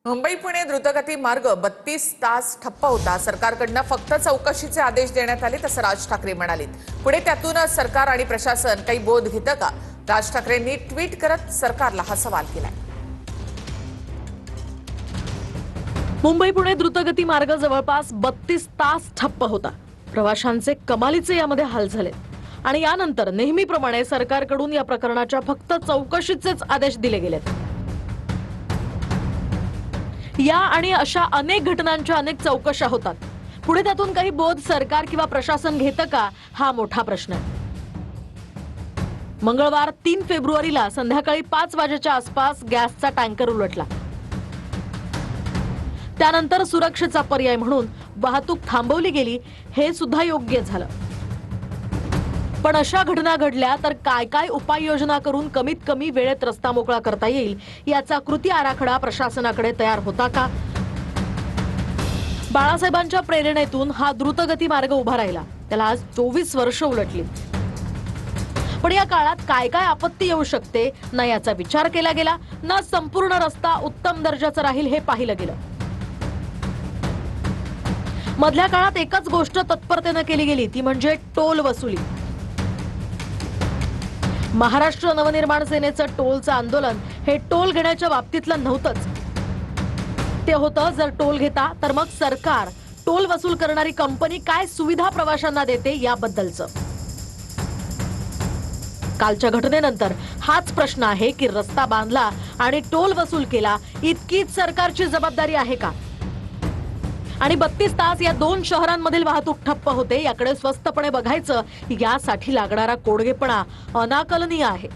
मुंबई पुणे द्रुतगती मार्ग 32 तास ठप्प होता। सरकारकडून फक्त चौकशीचे आदेश देण्यात आले, तसं राज ठाकरे म्हणाले। पुढे त्यातून सरकार आणि प्रशासन काही बोध घेतं का? राज ठाकरेंनी ट्विट करत सरकारला हा सवाल केलाय। मुंबई पुणे द्रुतगती मार्ग जवळपास 32 तास ठप्प होता। प्रवाशांचे कमालीचे यामध्ये हाल झाले आणि यानंतर नेहमीप्रमाणे सरकारकडून या प्रकरणाच्या फक्त चौकशीचेच आदेश दिले गेलेत। या आणि अशा अनेक घटनांच्या अनेक चौकशा होतात। पुढे त्यातून काही बोध सरकार किंवा प्रशासन घेतं का, हा मोठा प्रश्न आहे। मंगळवार 3 फेब्रुवारीला संध्याकाळी 5 वाजेच्या आसपास गॅसचा टँकर उलटला। त्यानंतर सुरक्षेचा पर्याय म्हणून वाहतूक थांबवली गेली, हे सुद्धा योग्य झालं। पण अशा घटना घडल्या तर काय काय उपाययोजना करून कमीत कमी वेळेत रस्ता मोकळा करता येईल, याचा कृती आराखडा प्रशासनाकडे तयार होता का? बाळासाहेबांच्या प्रेरणेतून हा द्रुतगती मार्ग उभा राहिला, त्याला आज 24 वर्ष उलटली। पण या काळात काय काय आपत्ती येऊ शकते, ना याचा विचार केला गेला, ना संपूर्ण रस्ता उत्तम दर्जाचा राहील हे पाहिलं गेलं। मधल्या काळात एकच गोष्ट तत्परतेने केली गेली, ती म्हणजे टोल वसुली। महाराष्ट्र नवनिर्माण सेनेचं टोलचं आंदोलन हे टोल घेण्याच्या बाबतीतलं नव्हतंच। ते होतं, जर टोल घेता तर मग सरकार टोल वसूल करणारी कंपनी काय सुविधा प्रवाशांना देते याबद्दलचं। कालच्या घटनेनंतर हाच प्रश्न आहे की रस्ता बांधला आणि टोल वसूल केला, इतकीच सरकारची जबाबदारी आहे का? आणि 32 तास या दोन शहरांमधील वाहतूक ठप्प होते, याकडे स्वस्तपणे बघायचं, यासाठी लागणारा कोडगेपणा अनाकलनीय आहे।